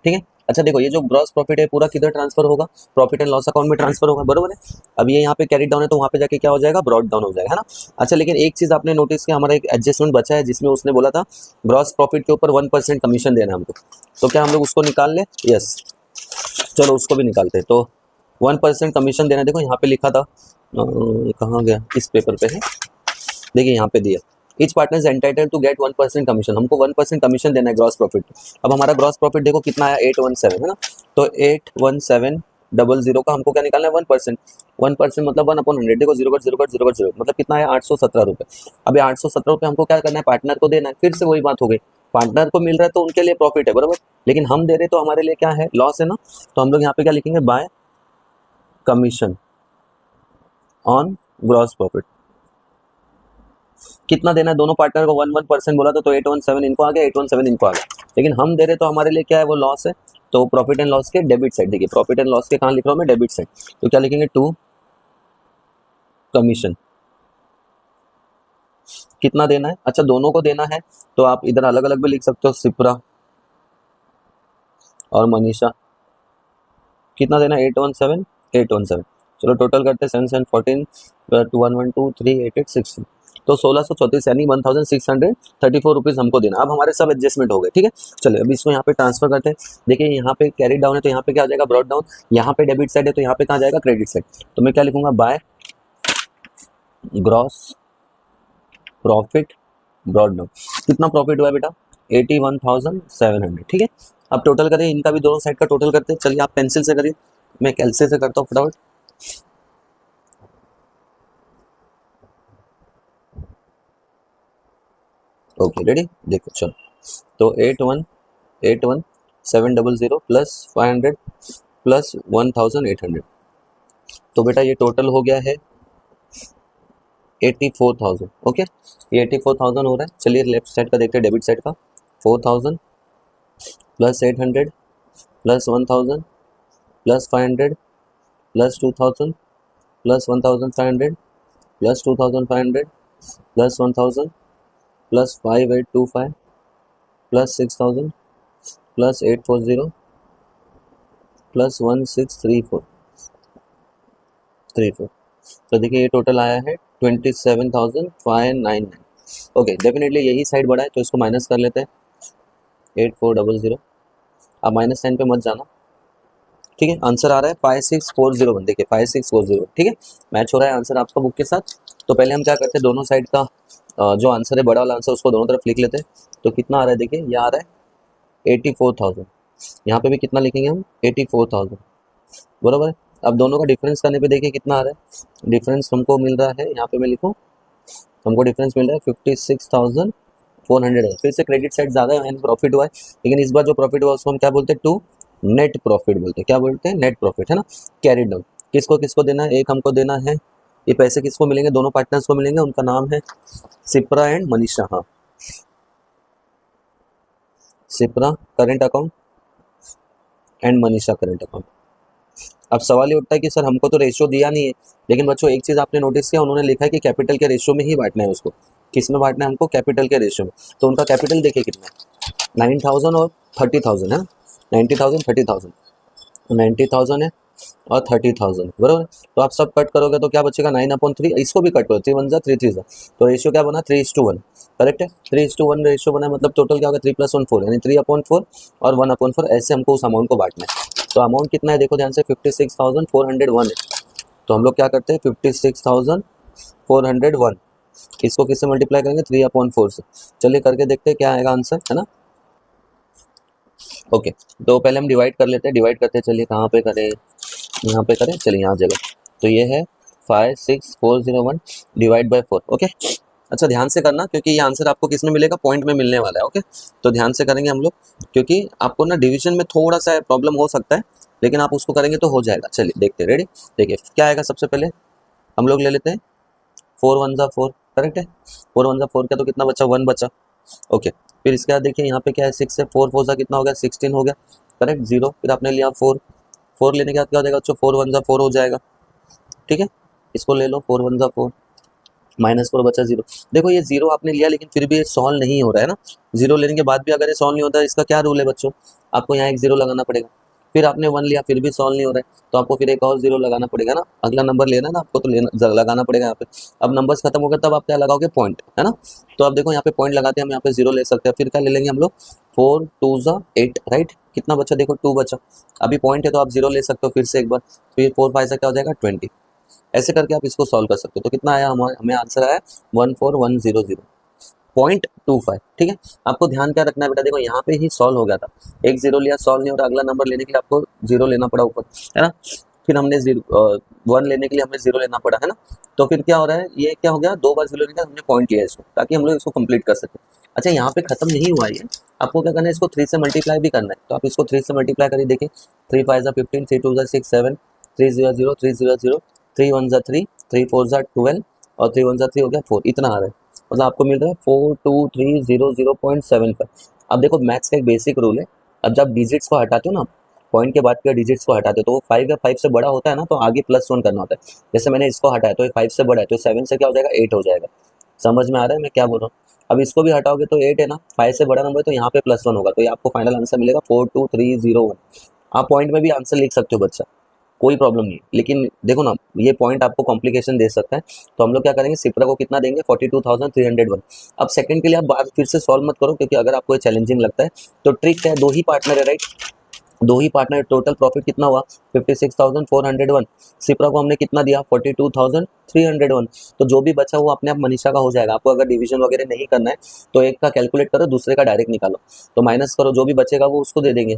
ठीक है। अच्छा देखो ये जो ग्रॉस प्रॉफिट है पूरा किधर ट्रांसफर होगा, प्रॉफिट एंड लॉस अकाउंट में ट्रांसफर होगा, बरोबर है। अब ये यहाँ पे कैरी डाउन है तो वहाँ पे जाके क्या हो जाएगा, ब्रॉड डाउन हो जाएगा, है ना। अच्छा लेकिन एक चीज़ आपने नोटिस किया, हमारा एक एडजस्टमेंट बचा है जिसमें उसने बोला था ग्रॉस प्रॉफिट के ऊपर 1% कमीशन देना है हमको। तो क्या हम लोग उसको निकाल ले, यस, चलो उसको भी निकालते हैं। तो 1% कमीशन देना, देखो यहाँ पे लिखा था, कहाँ गया, इस पेपर पे है, देखिए यहाँ पे दिया, each partner is entitled to get 1% commission. हमको 1% कमीशन देना है ग्रॉस प्रॉफिट। अब हमारा ग्रॉस प्रॉफिट देखो कितना आया 817, है ना। तो 81700 का हमको क्या निकालना है 1%। 1% मतलब 1/100, देखो 0.0 मतलब कितना है 817 रुपये। अभी 817 रुपये हमको क्या करना है, पार्टनर को देना है। फिर से वही बात हो गई, पार्टनर को मिल रहा है तो उनके लिए प्रॉफिट है, बराबर, लेकिन हम दे रहे तो हमारे लिए क्या है, लॉस है ना। तो हम लोग यहाँ पे क्या लिखेंगे, bye commission on gross profit. कितना देना है दोनों पार्टनर को, 1% बोला था तो 817 इनको आ गया, 817 इनको आ गया, लेकिन हम दे रहे तो हमारे लिए क्या है, वो लॉस है। तो प्रॉफिट एंड लॉस के डेबिट साइड, देखिए प्रॉफिट एंड लॉस के कहाँ लिख रहा हूँ मैं, डेबिट साइड। तो क्या लिखेंगे, टू कमीशन, कितना देना है, अच्छा दोनों को देना है तो आप इधर अलग अलग भी लिख सकते हो, सिप्रा और मनीषा। कितना देना है 817। चलो टोटल करते हैं 7 7 14 1 1 2 3 8 8 16, तो 1634 यानी 1634 रुपीज़ हमको देना। अब हमारे सब एडजस्टमेंट हो गए, ठीक है। चलिए अभी इसको यहाँ पे ट्रांसफर करते हैं। देखिए यहाँ पे कैरी डाउन है तो यहाँ पे क्या आ जाएगा, ब्रॉड डाउन। यहाँ पे डेबिट साइड है तो यहाँ पे कहाँ जाएगा, क्रेडिट साइड। तो मैं क्या लिखूंगा, by gross profit brought down. कितना प्रॉफिट हुआ है बेटा 81,700, ठीक है। अब टोटल करें इनका भी, दोनों साइड का टोटल करते हैं। चलिए आप पेंसिल से करिए, मैं कैलसी से करता हूँ फटाफट। ओके रेडी, देखो चलो। तो 81,700 प्लस 500 प्लस 1,800, तो बेटा ये टोटल हो गया है 84,000। ओके ये 84,000 हो रहा है। चलिए लेफ्ट साइड का देखते हैं, डेबिट साइड का 4,000 plus 800 plus 1,000 plus 500 plus 2,000 plus 1,500 plus 2,500 plus 1,000 plus 5,825 plus 6,000 plus 840 plus 1,634। 34। तो देखिए ये टोटल आया है 27,599। ओके, डेफिनेटली यही साइड बड़ा है तो इसको माइनस कर लेते हैं 8400। अब माइनस साइन पे मत जाना, ठीक है। आंसर आ रहा है 56,401। देखिए 56,401, ठीक है, मैच हो रहा है आंसर आपका बुक के साथ। तो पहले हम क्या करते हैं, दोनों साइड का जो आंसर है बड़ा वाला आंसर उसको दोनों तरफ लिख लेते हैं। तो कितना आ रहा है देखिए, ये आ रहा है 84,000। यहाँ पे भी कितना लिखेंगे हम, 84,000, बराबर है। अब दोनों का डिफरेंस करने पे देखिए कितना आ रहा है, डिफरेंस हमको मिल रहा है, यहाँ पे मैं लिखूँ, हमको डिफरेंस मिल रहा है 56,400। फिर से क्रेडिट साइड ज़्यादा है, प्रॉफिट हुआ है, लेकिन इस बार जो प्रॉफिट हुआ उसको हम क्या बोलते हैं, टू नेट प्रॉफिट बोलते हैं। क्या बोलते हैं, नेट प्रॉफिट, है ना। कैरी डाउन किसको किसको देना है, एक हमको देना है, ये पैसे किसको मिलेंगे, दोनों पार्टनर्स को मिलेंगे, उनका नाम है सिप्रा एंड मनीषा। हाँ, Shipra current account and Manisha current account. अब सवाल ये उठता है कि सर हमको तो रेशियो दिया नहीं है, लेकिन बच्चों एक चीज़ आपने नोटिस किया, उन्होंने लिखा है कि कैपिटल के रेशियो में ही बांटना है उसको। किस में बांटना है हमको, कैपिटल के रेशियो में। तो उनका कैपिटल देखिए कितना है, 9,000 और 30,000 है ना, 90,000 30,000, 90,000 है और 30,000, बराबर। तो आप सब कट करोगे तो क्या बचेगा, 9/3। इसको भी कट करो, 3 1 3 3 तो रेशियो क्या बना, 3:1, करेक्ट है। 3:1 रेशियो बना, मतलब टोटल क्या होगा, 3 + 1 4, यानी 3/4 और 1/4, ऐसे हमको उस अमाउंट को बांटना है। तो अमाउंट कितना है देखो ध्यान से, 56,401 है। तो हम लोग क्या करते हैं, 56,401 इसको किससे मल्टीप्लाई करेंगे, 3/4 से। चलिए करके देखते हैं क्या आएगा आंसर, है ना। ओके, तो पहले हम डिवाइड कर लेते हैं, डिवाइड करते हैं, चलिए कहाँ पे करें, यहाँ पे करें, चलिए यहाँ जगह। तो ये है 56,401 डिवाइड बाय 4। ओके, अच्छा ध्यान से करना, क्योंकि ये आंसर आपको किस में मिलेगा, पॉइंट में मिलने वाला है। ओके, तो ध्यान से करेंगे हम लोग, क्योंकि आपको ना डिवीजन में थोड़ा सा प्रॉब्लम हो सकता है, लेकिन आप उसको करेंगे तो हो जाएगा। चलिए देखते हैं, रेडी। देखिए क्या आएगा, सबसे पहले हम लोग ले लेते हैं 4 1 जा 4, करेक्ट है। 4 1 जा 4 का तो कितना बचा, 1 बचा। ओके, फिर इसके बाद देखिए यहाँ पे क्या है, 6 है, 4 4 सा कितना हो गया, 16 हो गया, करेक्ट। 0, फिर आपने लिया 4, 4 लेने के बाद क्या हो जाएगा बच्चों, 4 1 जा 4 हो जाएगा, ठीक है। इसको ले लो, 4 1 जा 4, -4 बचा 0। देखो ये 0 आपने लिया, लेकिन फिर भी ये सॉल्व नहीं हो रहा है ना। 0 लेने के बाद भी अगर ये सॉल्व नहीं होता है, इसका क्या रूल है बच्चों, आपको यहाँ एक 0 लगाना पड़ेगा। फिर आपने 1 लिया, फिर भी सॉल्व नहीं हो रहा है, तो आपको फिर एक और 0 लगाना पड़ेगा ना। अगला नंबर लेना है ना आपको, तो लगाना पड़ेगा यहाँ पे। अब नंबर्स खत्म हो गए, तब आप क्या लगाओगे, पॉइंट, है ना। तो आप देखो यहाँ पे पॉइंट लगाते हैं हम, यहाँ पे 0 ले सकते हैं। फिर क्या ले लेंगे हम लोग, 4 2 जा 8, राइट। कितना बचा देखो, 2 बचा। अभी पॉइंट है तो आप 0 ले सकते हो फिर से एक बार। फिर 4 5 से क्या हो जाएगा, 20। ऐसे करके आप इसको सॉल्व कर सकते हो। तो कितना आया, हमें आंसर आया 14100 0.25, ठीक है। आपको ध्यान क्या रखना है बेटा, देखो यहाँ पे ही सॉल्व हो गया था, एक 0 लिया, सॉल्व नहीं हो रहा, अगला नंबर लेने के लिए आपको 0 लेना पड़ा ऊपर, है ना। फिर हमने 1 लेने के लिए हमें 0 लेना पड़ा, है ना। तो फिर क्या हो रहा है, ये क्या हो गया, 2 बार 0 लेने का हमने पॉइंट लिया इसको, ताकि हम लोग इसको कंप्लीट कर सकें। अच्छा यहाँ पे खत्म नहीं हुआ ये, आपको क्या करना है, इसको 3 से मल्टीप्लाई भी करना है। तो आप इसको 3 से मल्टीप्लाई करिए, देखिए 3 5 जा 15, 3 2 जा 6 7, 3 0 0 3 0 0, 3 1 जा 3, 3 4 जा 12 और 3 1 जा 3 हो गया 4, इतना आ रहा है। मतलब आपको मिल रहा है 4230.75। अब देखो मैथ्स का एक बेसिक रूल है, अब जब डिजिट्स को हटाते हो ना, पॉइंट के बाद के डिजिट्स को हटाते हो, तो वो 5 या 5 से बड़ा होता है ना, तो आगे +1 करना होता है। जैसे मैंने इसको हटाया तो ये 5 से बड़ा है, तो 7 से क्या हो जाएगा, 8 हो जाएगा। समझ में आ रहा है मैं क्या बोल रहा हूँ। अब इसको भी हटाओगे तो 8 है ना, 5 से बड़ा नंबर है, तो यहाँ पे +1 होगा, तो ये आपको फाइनल आंसर मिलेगा 42301। आप पॉइंट में भी आंसर लिख सकते हो बच्चा, कोई प्रॉब्लम नहीं है। लेकिन देखो ना, ये पॉइंट आपको कॉम्प्लिकेशन दे सकता है, तो हम लोग क्या करेंगे, सिप्रा को कितना देंगे, 42,301। अब सेकंड के लिए आप बार फिर से सॉल्व मत करो, क्योंकि अगर आपको ये चैलेंजिंग लगता है तो ट्रिक है, 2 ही पार्टनर है, राइट। 2 ही पार्टनर, टोटल प्रॉफिट कितना हुआ, 56,401। सिप्रा को हमने कितना दिया, 42,301। तो जो भी बचा वो अपने आप मनीषा का हो जाएगा। आपको अगर डिवीजन वगैरह नहीं करना है तो एक का कैलकुलेट करो, दूसरे का डायरेक्ट निकालो, तो माइनस करो, जो भी बचेगा वो उसको दे देंगे।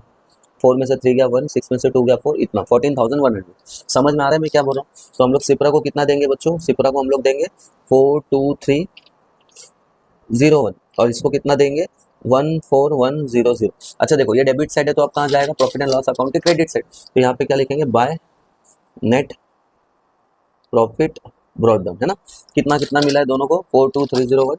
4 में से 3 गया 1, 6 में से 2 गया 4, इतना 14,100। समझ में आ रहा है मैं क्या बोल रहा हूँ। तो हम लोग सिप्रा को कितना देंगे बच्चों, सिप्रा को हम लोग देंगे 42301 और इसको कितना देंगे, 14100। अच्छा देखो ये डेबिट साइड है, तो आप कहाँ जाएगा, प्रॉफिट एंड लॉस अकाउंट के क्रेडिट साइड। तो यहाँ पे क्या लिखेंगे, by net profit brought down, है ना। कितना कितना मिला है दोनों को, 42301,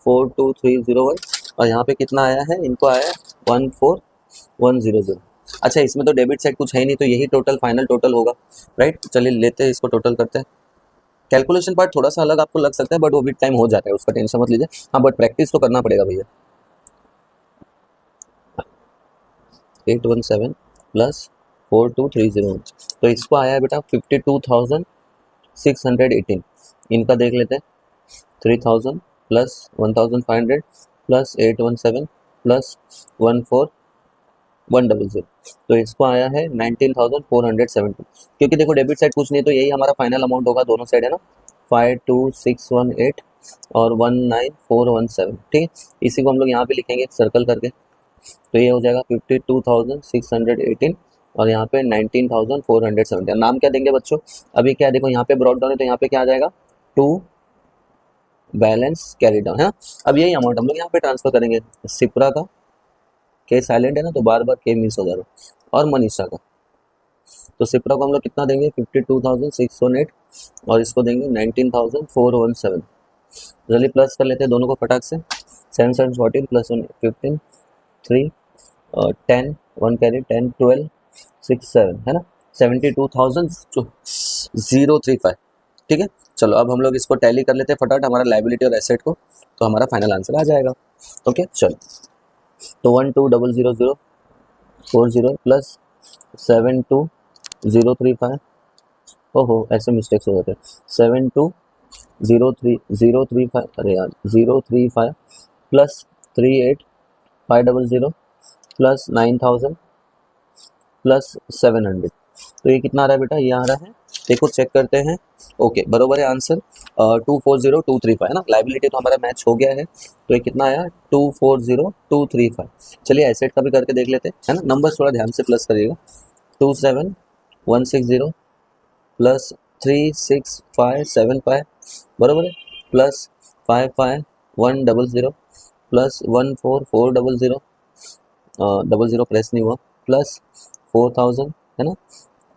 42301, और यहाँ पे कितना आया है, इनको आया है 14100। अच्छा इसमें तो डेबिट साइड कुछ है ही नहीं, तो यही टोटल फाइनल टोटल होगा, राइट। चलिए लेते हैं इसको, टोटल करते हैं। कैलकुलेशन पार्ट थोड़ा सा अलग आपको लग सकता है, बट वो भी टाइम हो जाता है, उसका टेंशन मत लीजिए। हाँ बट प्रैक्टिस तो करना पड़ेगा भैया। 817 प्लस 4230, तो इसको आया है बेटा 52,618। इनका देख लेते हैं, 3000 प्लस 1500 प्लस 817 प्लस 14100, तो इसको आया है 19,470। क्योंकि देखो डेबिट साइड कुछ नहीं तो यही हमारा फाइनल अमाउंट होगा, दोनों साइड है ना, 52618 और 19417, ठीक है। इसी को हम लोग यहाँ पे लिखेंगे सर्कल करके, तो ये हो जाएगा 52,618 और यहाँ पे 19,470। नाम क्या देंगे बच्चों, अभी क्या देखो यहाँ पे ब्रॉड डाउन है तो यहाँ पे क्या आ जाएगा, टू बैलेंस कैरी डाउन है ना। अब यही अमाउंट हम लोग यहाँ पे ट्रांसफर करेंगे सिप्रा का, के साइलेंट है ना तो बार बार के मिस हो जा रहा, और मनीषा का। तो सिप्रा को हम लोग कितना देंगे 52,608 और इसको देंगे 19,417। जल्दी प्लस कर लेते हैं दोनों को फटाक से, 7 7 14 प्लस 15 3 10 1 कैरी 10 12 6 7 है ना, 72,035, ठीक है। चलो अब हम लोग इसको टैली कर लेते हैं फटाफट हमारा लाइबिलिटी और एसेट को, तो हमारा फाइनल आंसर आ जाएगा। ओके चलो, तो 12,000,40 प्लस 72,035, ओहो ऐसे मिस्टेक्स हो जाते हैं, 72,035, अरे यार 035 प्लस 38,500 प्लस 9,000 प्लस 700, तो ये कितना आ रहा है बेटा, ये आ रहा है, देखो चेक करते हैं। ओके बरोबर है आंसर, 240235 है ना। लाइबिलिटी तो हमारा मैच हो गया है, तो ये कितना आया 240235। चलिए एसेट का भी करके देख लेते हैं, है ना। नंबर थोड़ा ध्यान से प्लस करिएगा, 27,160 प्लस 36575 बरोबर है, प्लस 55,100 प्लस 14400 00 प्रेस नहीं हुआ, प्लस 4,000 है ना,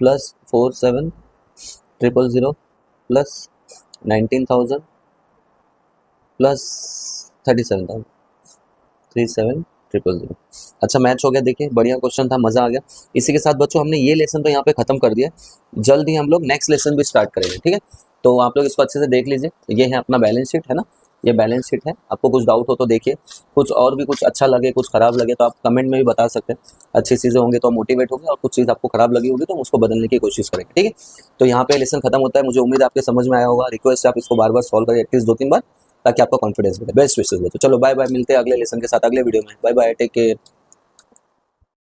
प्लस 47,000 प्लस 19,000 प्लस 37,000। अच्छा मैच हो गया, देखिए बढ़िया क्वेश्चन था, मजा आ गया। इसी के साथ बच्चों हमने ये लेसन तो यहाँ पे खत्म कर दिया, जल्द ही हम लोग नेक्स्ट लेसन भी स्टार्ट करेंगे, ठीक है। तो आप लोग इसको अच्छे से देख लीजिए, ये है अपना बैलेंस शीट है ना, ये बैलेंस शीट है। आपको कुछ डाउट हो तो देखिए, कुछ और भी कुछ अच्छा लगे कुछ खराब लगे तो आप कमेंट में भी बता सकते हैं। अच्छी चीज़ें होंगी तो मोटिवेट होंगे, और कुछ चीज़ आपको खराब लगी होगी तो हम उसको बदलने की कोशिश करेंगे, ठीक है। तो यहाँ पे लेसन खत्म होता है, मुझे उम्मीद है आपके समझ में आया होगा। रिक्वेस्ट है आप इसको बार बार सॉल्व करें, एटलीस्ट 2-3 बार, ताकि आपका कॉन्फिडेंस बढ़े। बेस्ट विशेष बच्चों, चलो बाय बाय, मिलते हैं अगले लेसन के साथ अगले वीडियो में। Bye bye, take care.